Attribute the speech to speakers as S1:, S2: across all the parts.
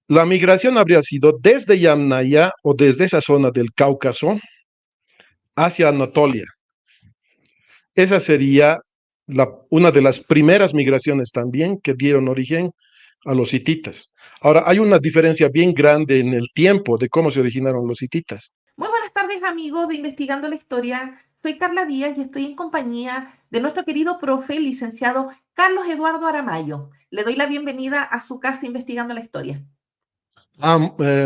S1: La migración habría sido desde Yamnaya o desde esa zona del Cáucaso hacia Anatolia. Esa sería una de las primeras migraciones también que dieron origen a los hititas. Ahora, hay una diferencia bien grande en el tiempo de cómo se originaron los hititas.
S2: Muy buenas tardes, amigos de Investigando la Historia. Soy Carla Díaz y estoy en compañía de nuestro querido profe, licenciado Carlos Eduardo Aramayo. Le doy la bienvenida a su casa Investigando la Historia.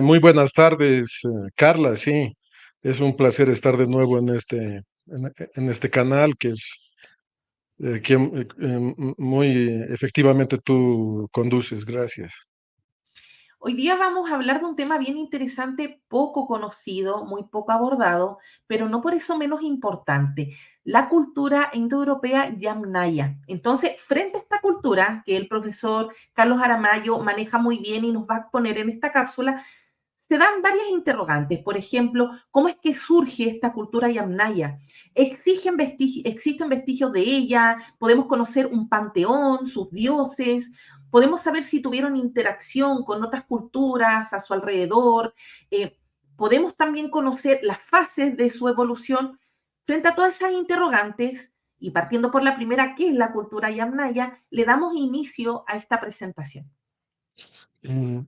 S1: Muy buenas tardes, Carla. Sí, es un placer estar de nuevo en este canal que muy efectivamente tú conduces. Gracias.
S2: Hoy día vamos a hablar de un tema bien interesante, poco conocido, muy poco abordado, pero no por eso menos importante, la cultura indoeuropea yamnaya. Entonces, frente a esta cultura que el profesor Carlos Aramayo maneja muy bien y nos va a poner en esta cápsula, se dan varias interrogantes. Por ejemplo, ¿cómo es que surge esta cultura yamnaya? ¿Existen vestigios de ella? ¿Podemos conocer un panteón, sus dioses? ¿Podemos saber si tuvieron interacción con otras culturas a su alrededor? Eh, ¿Podemos también conocer las fases de su evolución? Frente a todas esas interrogantes, y partiendo por la primera, ¿qué es la cultura yamnaya? Le damos inicio a esta presentación.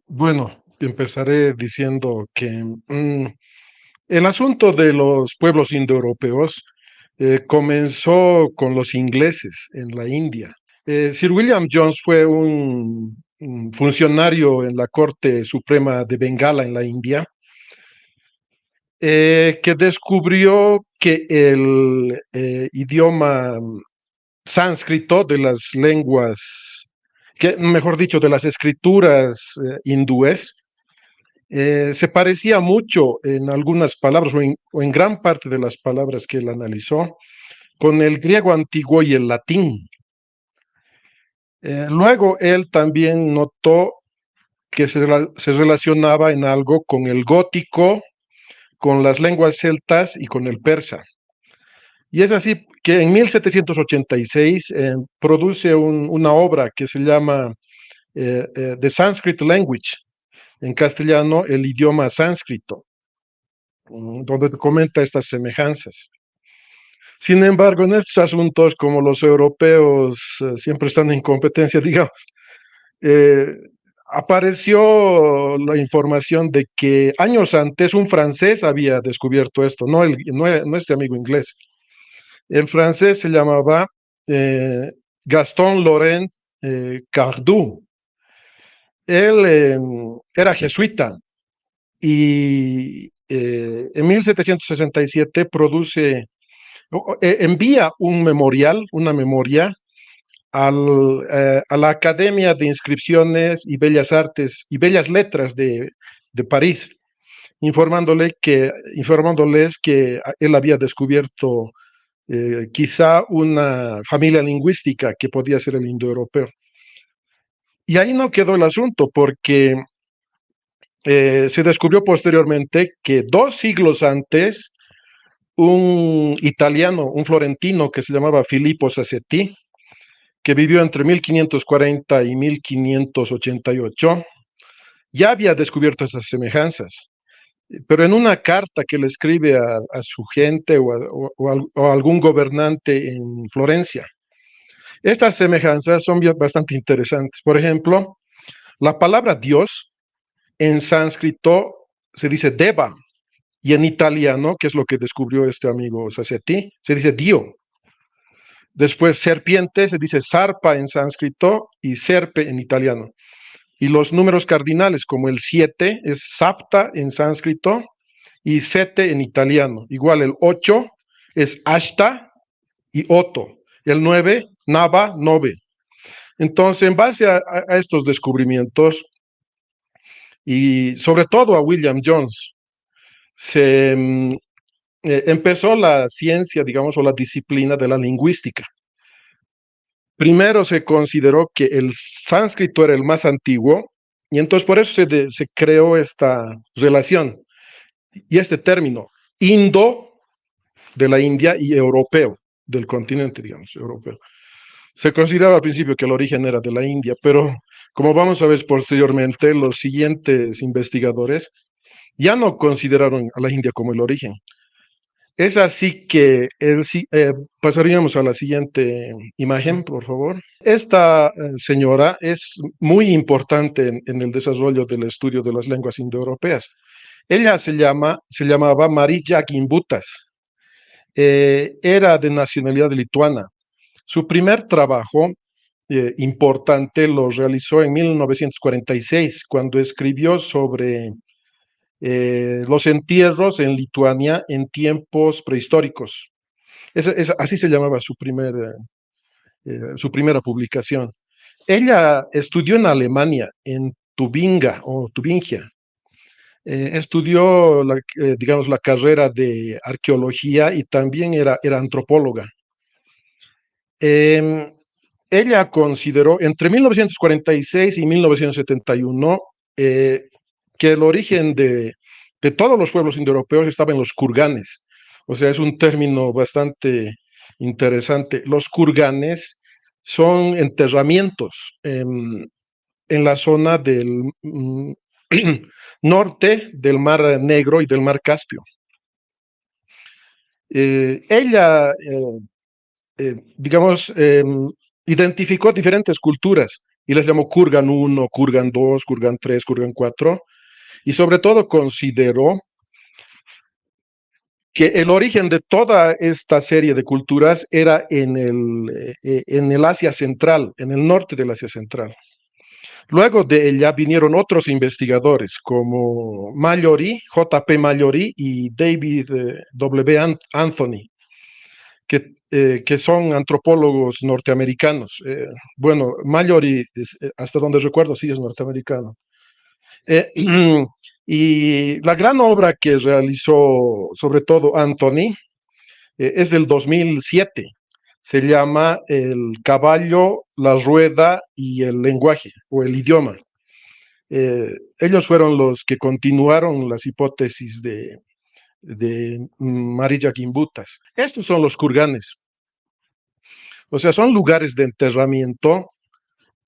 S1: Bueno, empezaré diciendo que el asunto de los pueblos indoeuropeos comenzó con los ingleses en la India. Sir William Jones fue un funcionario en la Corte Suprema de Bengala en la India, que descubrió que el idioma sánscrito de las lenguas, que mejor dicho, de las escrituras hindúes, se parecía mucho en algunas palabras o en gran parte de las palabras que él analizó con el griego antiguo y el latín. Luego él también notó que se relacionaba en algo con el gótico, con las lenguas celtas y con el persa. Y es así que en 1786 produce una obra que se llama The Sanskrit Language, en castellano el idioma sánscrito, donde comenta estas semejanzas. Sin embargo, en estos asuntos, como los europeos siempre están en competencia, digamos, eh, apareció la información de que años antes un francés había descubierto esto, no este amigo inglés. El francés se llamaba eh, Gaston Laurent Cardoux. Él era jesuita y en 1767 envía un memorial, una memoria a la Academia de Inscripciones y Bellas Artes y Bellas Letras de París, informándoles que él había descubierto quizá una familia lingüística que podía ser el indoeuropeo. Y ahí no quedó el asunto, porque se descubrió posteriormente que 2 siglos antes, un italiano, un florentino que se llamaba Filippo Sassetti, que vivió entre 1540 y 1588, ya había descubierto esas semejanzas. Pero en una carta que le escribe a su gente o a algún gobernante en Florencia, estas semejanzas son bastante interesantes. Por ejemplo, la palabra Dios en sánscrito se dice Deva, y en italiano, que es lo que descubrió este amigo Sassetti, se dice Dio. Después, serpiente se dice Sarpa en sánscrito y serpe en italiano. Y los números cardinales, como el 7, es Sapta en sánscrito y Sete en italiano. Igual el 8 es Ashta y Otto. El 9, Nava, Nove. Entonces, en base a estos descubrimientos y sobre todo a William Jones, se empezó la ciencia, digamos, o la disciplina de la lingüística. Primero se consideró que el sánscrito era el más antiguo y entonces por eso se creó esta relación y este término, indo de la India y europeo, del continente, digamos, europeo. Se consideraba al principio que el origen era de la India, pero como vamos a ver posteriormente, los siguientes investigadores ya no consideraron a la India como el origen. Es así que pasaríamos a la siguiente imagen, por favor. Esta señora es muy importante en el desarrollo del estudio de las lenguas indoeuropeas. Ella se llamaba Marija Gimbutas. Era de nacionalidad lituana. Su primer trabajo importante lo realizó en 1946, cuando escribió sobre los entierros en Lituania en tiempos prehistóricos. Así se llamaba su primera publicación. Ella estudió en Alemania, en Tubinga o Tubingia. Estudió, digamos, la carrera de arqueología y también era antropóloga. Eh, Ella consideró entre 1946 y 1971 que el origen de todos los pueblos indoeuropeos estaba en los kurganes. O sea, es un término bastante interesante. Los kurganes son enterramientos en la zona del norte del Mar Negro y del Mar Caspio. Ella digamos, identificó diferentes culturas y les llamó Kurgan 1, Kurgan 2, Kurgan 3, Kurgan 4, y sobre todo consideró que el origen de toda esta serie de culturas era en el Asia Central, en el norte del Asia Central. Luego de ella vinieron otros investigadores como Mallory, J.P. Mallory y David W. Anthony, que son antropólogos norteamericanos. Bueno, Mallory, hasta donde recuerdo, sí es norteamericano. Y la gran obra que realizó, sobre todo Anthony, es del 2007. Se llama El caballo, la rueda y el lenguaje o el idioma. Ellos fueron los que continuaron las hipótesis de Marija Gimbutas. Estos son los kurganes. O sea, son lugares de enterramiento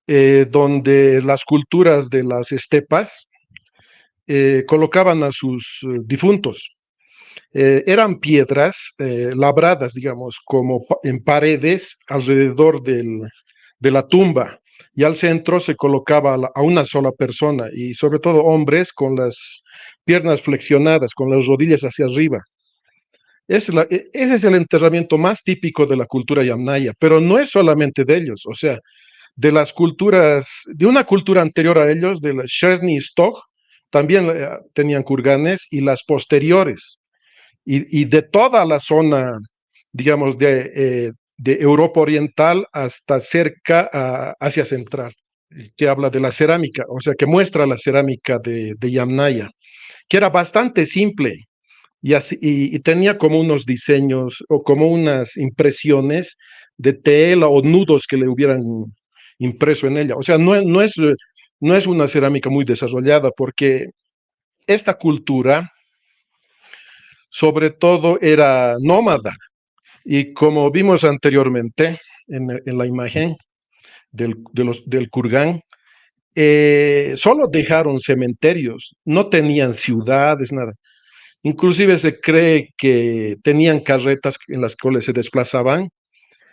S1: donde las culturas de las estepas colocaban a sus difuntos. Eran piedras labradas, digamos, como en paredes alrededor de la tumba, y al centro se colocaba a una sola persona, y sobre todo hombres con las piernas flexionadas, con las rodillas hacia arriba. Ese es el enterramiento más típico de la cultura yamnaya, pero no es solamente de ellos, o sea, de las culturas, de una cultura anterior a ellos, de la Cherny Stog, también tenían kurganes, y las posteriores, y de toda la zona, digamos, de Europa Oriental hasta cerca a Asia Central, que habla de la cerámica, o sea, que muestra la cerámica de Yamnaya, que era bastante simple, y tenía como unos diseños o como unas impresiones de tela o nudos que le hubieran impreso en ella. O sea, no es una cerámica muy desarrollada, porque esta cultura sobre todo era nómada, y como vimos anteriormente en la imagen del Kurgán, solo dejaron cementerios, no tenían ciudades, nada. Inclusive se cree que tenían carretas en las cuales se desplazaban,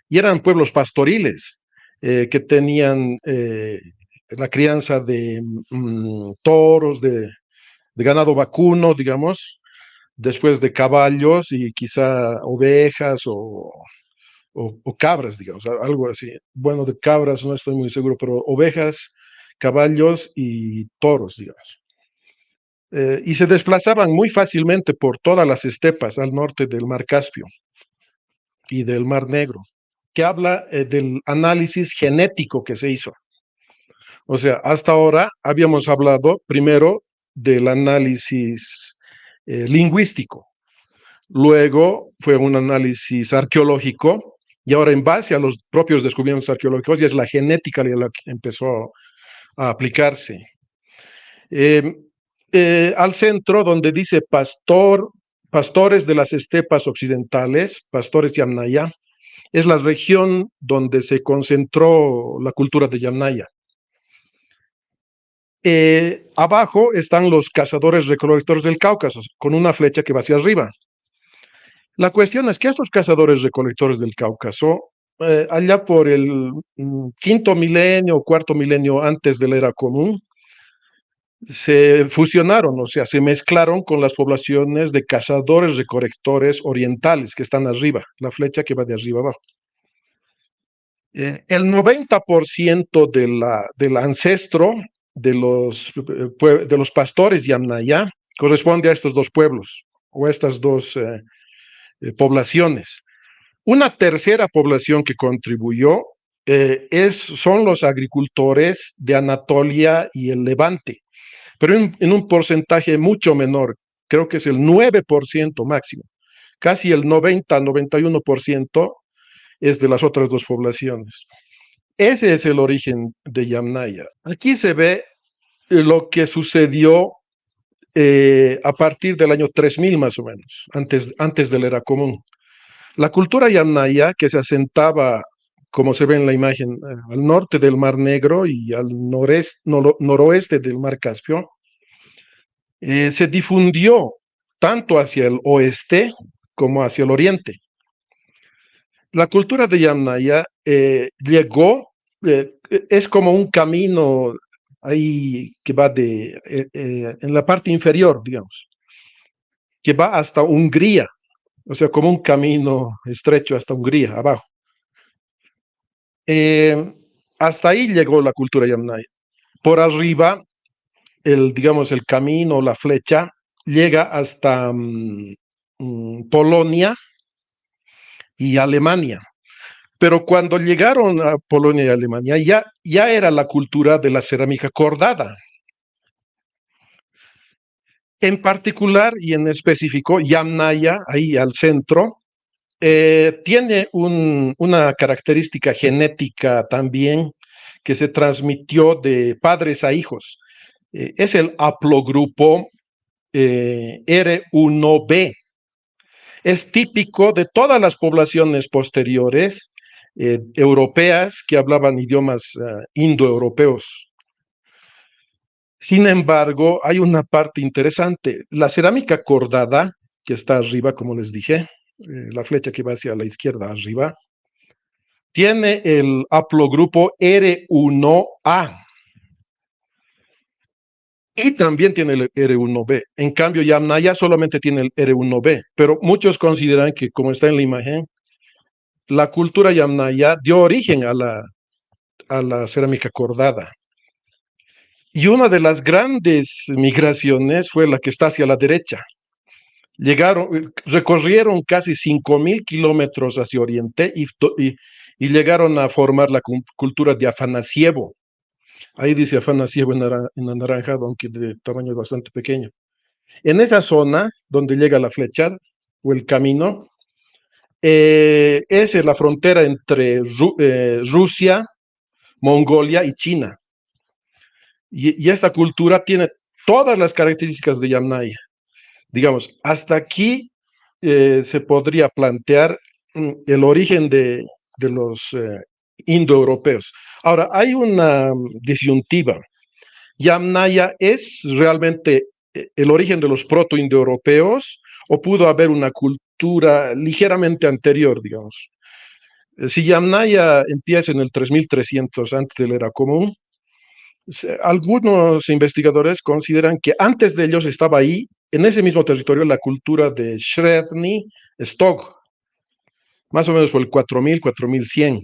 S1: y eran pueblos pastoriles que tenían la crianza de toros, de ganado vacuno, digamos, después de caballos y quizá ovejas o cabras, digamos, algo así. Bueno, de cabras no estoy muy seguro, pero ovejas, caballos y toros, digamos. Y se desplazaban muy fácilmente por todas las estepas al norte del Mar Caspio y del Mar Negro, que habla del análisis genético que se hizo. O sea, hasta ahora habíamos hablado primero del análisis lingüístico, luego fue un análisis arqueológico, y ahora en base a los propios descubrimientos arqueológicos ya es la genética la que empezó a aplicarse. Al centro, donde dice pastores de las estepas occidentales, pastores Yamnaya, es la región donde se concentró la cultura de Yamnaya. Abajo están los cazadores-recolectores del Cáucaso, con una flecha que va hacia arriba. La cuestión es que estos cazadores-recolectores del Cáucaso, allá por el quinto milenio, cuarto milenio antes de la era común, se fusionaron, o sea, se mezclaron con las poblaciones de cazadores-recolectores orientales que están arriba, la flecha que va de arriba abajo. El 90% del ancestro de los pastores Yamnaya corresponde a estos dos pueblos o a estas dos poblaciones. Una tercera población que contribuyó son los agricultores de Anatolia y el Levante, pero en un porcentaje mucho menor, creo que es el 9% máximo. Casi el 90-91% es de las otras dos poblaciones. Ese es el origen de Yamnaya. Aquí se ve lo que sucedió a partir del año 3000 más o menos, antes de la era común. La cultura Yamnaya, que se asentaba, como se ve en la imagen, al norte del Mar Negro y al noroeste del Mar Caspio, se difundió tanto hacia el oeste como hacia el oriente. La cultura de Yamnaya llegó, es como un camino ahí que va en la parte inferior, digamos, que va hasta Hungría, o sea, como un camino estrecho hasta Hungría, abajo. Eh, Hasta ahí llegó la cultura Yamnaya. Por arriba, digamos, el camino, la flecha, llega hasta Polonia y Alemania. Pero cuando llegaron a Polonia y Alemania, ya era la cultura de la cerámica cordada. En particular y en específico, Yamnaya, ahí al centro, tiene una característica genética también que se transmitió de padres a hijos. Es el haplogrupo R1b. Es típico de todas las poblaciones posteriores europeas que hablaban idiomas indoeuropeos. Sin embargo, hay una parte interesante. La cerámica cordada, que está arriba, como les dije, la flecha que va hacia la izquierda arriba, tiene el haplogrupo R1A y también tiene el R1b. En cambio, Yamnaya solamente tiene el R1b, pero muchos consideran que, como está en la imagen, la cultura Yamnaya dio origen a la cerámica cordada. Y una de las grandes migraciones fue la que está hacia la derecha. Recorrieron casi 5.000 kilómetros hacia oriente y llegaron a formar la cultura de Afanasievo. Ahí dice Afanasievo en anaranjado, aunque de tamaño bastante pequeño. En esa zona donde llega la flecha o el camino, es la frontera entre Rusia, Mongolia y China. Y esta cultura tiene todas las características de Yamnaya. Digamos, hasta aquí se podría plantear el origen de los indoeuropeos. Ahora, hay una disyuntiva. ¿Yamnaya es realmente el origen de los proto-indoeuropeos o pudo haber una cultura ligeramente anterior, digamos? Si Yamnaya empieza en el 3300 antes de la era común, algunos investigadores consideran que antes de ellos estaba ahí, en ese mismo territorio, la cultura de Sredni Stog, más o menos por el 4000, 4100.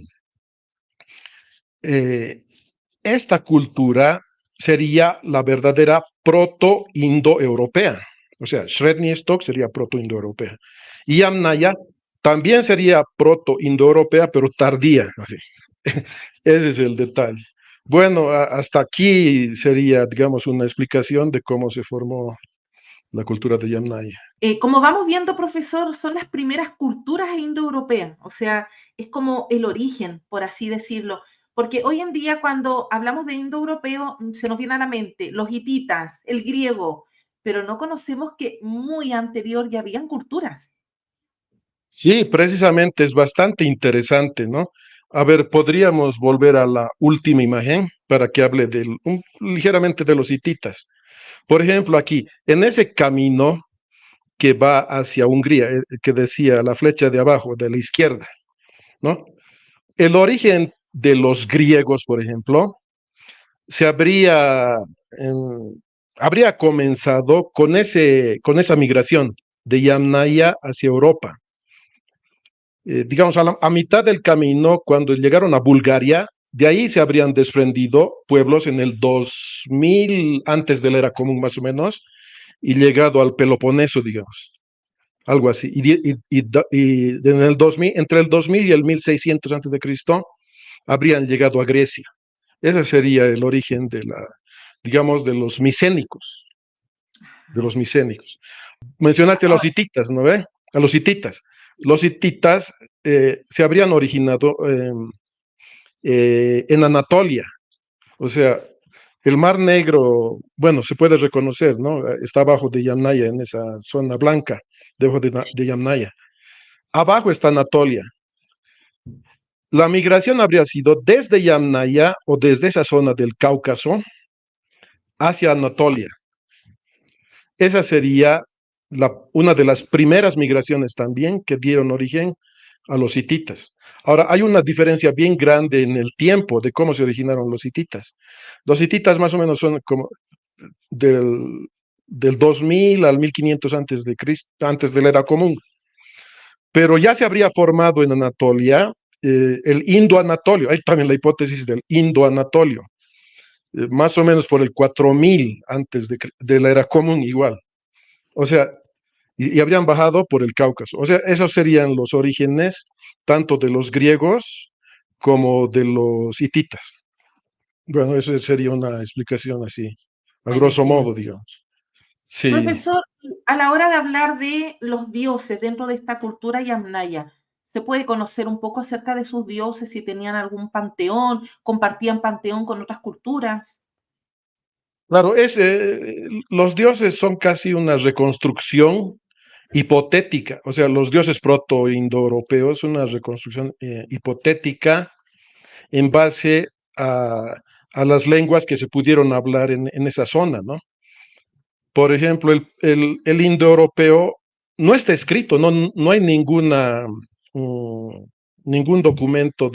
S1: Esta cultura sería la verdadera proto-indoeuropea. O sea, Sredni Stog sería proto-indoeuropea. Y Yamnaya también sería proto-indoeuropea, pero tardía. Así. Ese es el detalle. Bueno, hasta aquí sería, digamos, una explicación de cómo se formó la cultura de Yamnaya.
S2: Como vamos viendo, profesor, son las primeras culturas indoeuropeas, o sea, es como el origen, por así decirlo, porque hoy en día cuando hablamos de indoeuropeo se nos viene a la mente los hititas, el griego, pero no conocemos que muy anterior ya habían culturas.
S1: Sí, precisamente es bastante interesante, ¿no? A ver, podríamos volver a la última imagen. para que hable ligeramente de los hititas. Por ejemplo, aquí, en ese camino que va hacia Hungría, que decía la flecha de abajo, de la izquierda, ¿no? El origen de los griegos, por ejemplo, se habría comenzado con esa migración de Yamnaya hacia Europa. Digamos, a mitad del camino, cuando llegaron a Bulgaria, de ahí se habrían desprendido pueblos en el 2000, antes de la era común más o menos, y llegado al Peloponeso, digamos, algo así. Y en el 2000, entre el 2000 y el 1600 antes de Cristo, habrían llegado a Grecia. Ese sería el origen digamos, de los micénicos. Mencionaste a los hititas, ¿no ve? A los hititas. Los hititas se habrían originado en Anatolia, o sea, el Mar Negro, bueno, se puede reconocer, ¿no? Está abajo de Yamnaya, en esa zona blanca, debajo de Yamnaya. Abajo está Anatolia. La migración habría sido desde Yamnaya o desde esa zona del Cáucaso hacia Anatolia. Esa sería una de las primeras migraciones también que dieron origen a los hititas. Ahora, hay una diferencia bien grande en el tiempo de cómo se originaron los hititas. Los hititas más o menos son como del 2000 al 1500 antes de Cristo, antes de la era común. Pero ya se habría formado en Anatolia el Indo-Anatolio. Hay también la hipótesis del Indo-Anatolio, más o menos por el 4000 antes de la era común igual. O sea, y habrían bajado por el Cáucaso. O sea, esos serían los orígenes tanto de los griegos como de los hititas. Bueno, esa sería una explicación así, a grosso
S2: Buenísimo.
S1: modo, digamos. Sí,
S2: Profesor, a la hora de hablar de los dioses dentro de esta cultura yamnaya, ¿se puede conocer un poco acerca de sus dioses, si tenían algún panteón, compartían panteón con otras culturas?
S1: claro, los dioses son casi una reconstrucción hipotética, o sea, los dioses proto-indoeuropeos, una reconstrucción hipotética en base a las lenguas que se pudieron hablar en esa zona, ¿no? Por ejemplo, el indoeuropeo no está escrito, no hay ningún documento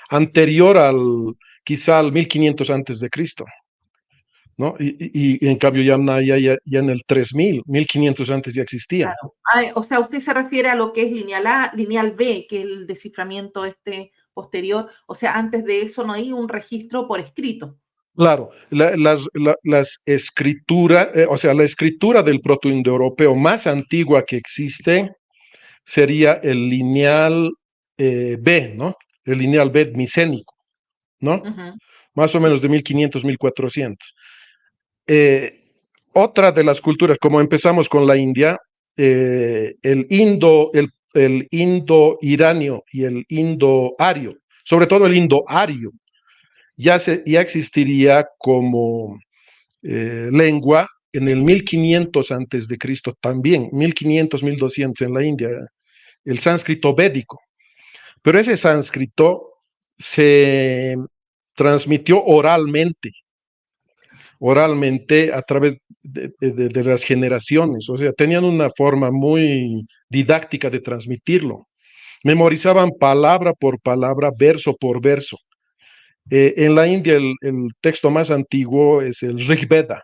S1: anterior quizá al 1500 antes de Cristo, ¿no? Y en cambio ya en el 3000, 1500 antes ya existía.
S2: Claro. O sea, usted se refiere a lo que es lineal A, lineal B, que es el desciframiento este posterior. O sea, antes de eso no hay un registro por escrito.
S1: Claro, las escrituras, o sea, la escritura del protoindoeuropeo más antigua que existe sería el lineal B, ¿no? El lineal B micénico, ¿no?
S2: Ujú.
S1: Más o
S2: Sí,
S1: menos de 1500, 1400. Eh, Otra de las culturas, como empezamos con la India, el indo-iranio y el indo-ario, sobre todo el indo-ario, ya existiría como lengua en el 1500 antes de Cristo también, 1500, 1200 en la India, el sánscrito védico. Pero ese sánscrito se transmitió oralmente a través de las generaciones, o sea, tenían una forma muy didáctica de transmitirlo. Memorizaban palabra por palabra, verso por verso. En la India el texto más antiguo es el Rig Veda,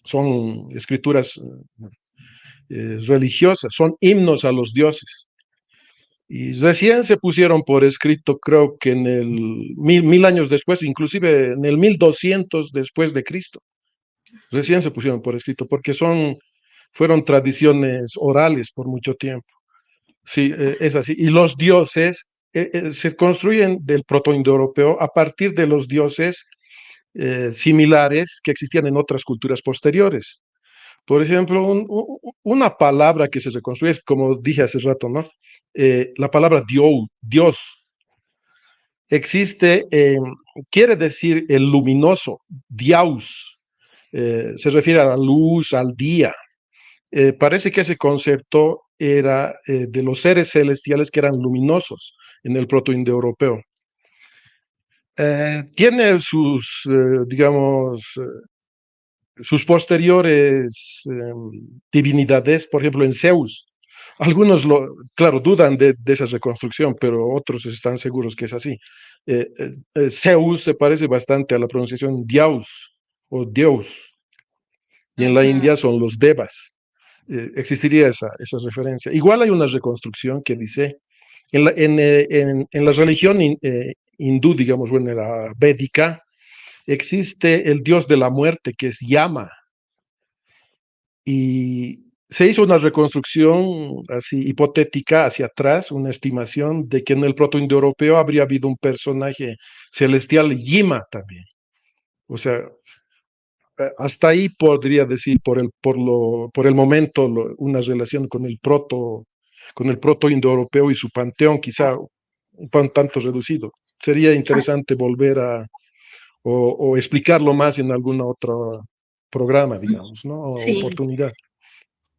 S1: son escrituras religiosas, son himnos a los dioses. Y recién se pusieron por escrito, creo que en el mil años después, inclusive en el 1200 después de Cristo. Recién se pusieron por escrito, porque fueron tradiciones orales por mucho tiempo. Sí, es así. Y los dioses se construyen del protoindoeuropeo a partir de los dioses similares que existían en otras culturas posteriores. Por ejemplo, una palabra que se reconstruye es, como dije hace rato, ¿no? La palabra Dios, existe, quiere decir el luminoso, Dios, se refiere a la luz, al día. Parece que ese concepto era de los seres celestiales que eran luminosos en el protoindoeuropeo. Tiene sus, digamos, sus posteriores divinidades, por ejemplo, en Zeus. Algunos, claro, dudan de esa reconstrucción, pero otros están seguros que es así. Zeus se parece bastante a la pronunciación Dios o Dios, y en la
S2: Ujú.
S1: India son los Devas. Existiría esa referencia. Igual hay una reconstrucción que dice, en la religión hindú, digamos, bueno, en la védica, existe el dios de la muerte, que es Yama, y se hizo una reconstrucción así hipotética hacia atrás, una estimación de que en el protoindoeuropeo habría habido un personaje celestial Yima también. O sea, hasta ahí podría decir por el momento una relación con el proto indoeuropeo y su panteón, quizá un tanto reducido. Sería interesante volver o explicarlo más en algún otro programa, digamos, ¿no? O
S2: Sí,
S1: oportunidad.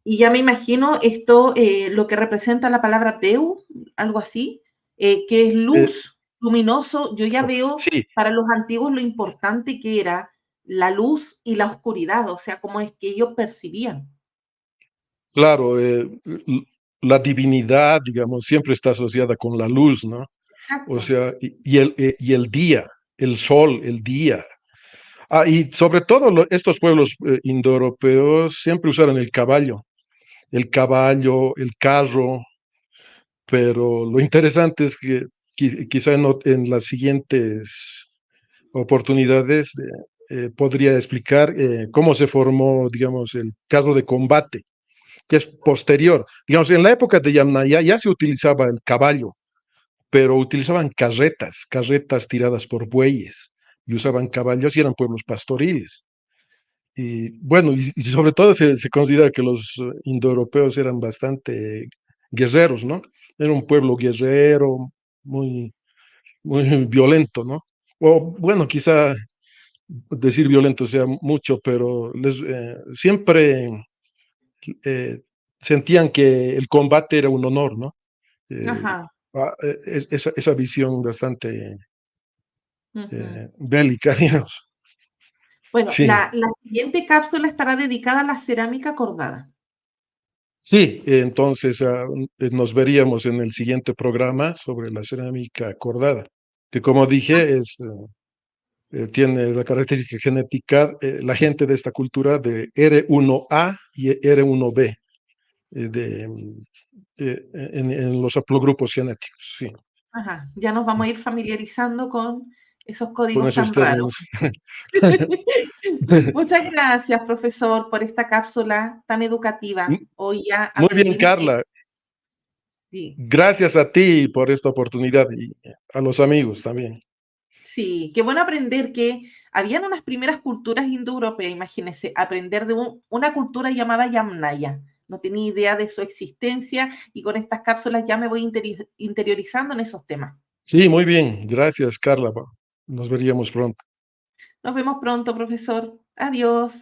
S2: y ya me imagino esto, lo que representa la palabra Deu, algo así, que es
S1: Eh,
S2: luz, luminoso. Yo ya veo
S1: sí,
S2: para los antiguos lo importante que era la luz y la oscuridad, o sea, cómo es que ellos percibían.
S1: claro, la divinidad, digamos, siempre está asociada con la luz, ¿no? O
S2: Exacto.
S1: sea, y el día, el sol, el día. Ah, y sobre todo estos pueblos indoeuropeos siempre usaron el caballo, el carro, pero lo interesante es que quizá en las siguientes oportunidades podría explicar cómo se formó, digamos, el carro de combate, que es posterior. Digamos, en la época de Yamnaya ya se utilizaba el caballo, pero utilizaban carretas tiradas por bueyes, y usaban caballos y eran pueblos pastoriles. Y bueno, y sobre todo se considera que los indoeuropeos eran bastante guerreros, ¿no? Era un pueblo guerrero, muy, muy violento, ¿no? O bueno, quizá decir violento sea mucho, pero siempre eh, sentían que el combate era un honor, ¿no? Eh,
S2: Ajá.
S1: esa visión bastante
S2: Ujú.
S1: bélica, digamos.
S2: Bueno,
S1: Sí,
S2: la siguiente cápsula estará dedicada a la cerámica cordada.
S1: sí, entonces nos veríamos en el siguiente programa sobre la cerámica acordada, que como dije, tiene la característica genética, la gente de esta cultura de R1A y R1B, en los haplogrupos genéticos, sí,
S2: Ajá, ya nos vamos a ir familiarizando con esos
S1: con
S2: códigos
S1: esos
S2: tan raros.
S1: términos.
S2: Muchas gracias, profesor, por esta cápsula tan educativa. Hoy ya
S1: Muy bien,
S2: aprendimos que
S1: Carla.
S2: sí,
S1: Gracias a ti por esta oportunidad y a los amigos también.
S2: sí, qué bueno aprender que habían unas primeras culturas indoeuropeas, imagínense, aprender de una cultura llamada Yamnaya. No tenía idea de su existencia y con estas cápsulas ya me voy interiorizando en esos temas.
S1: Sí, muy bien. Gracias, Carla. Nos veríamos pronto.
S2: Nos vemos pronto, profesor. Adiós.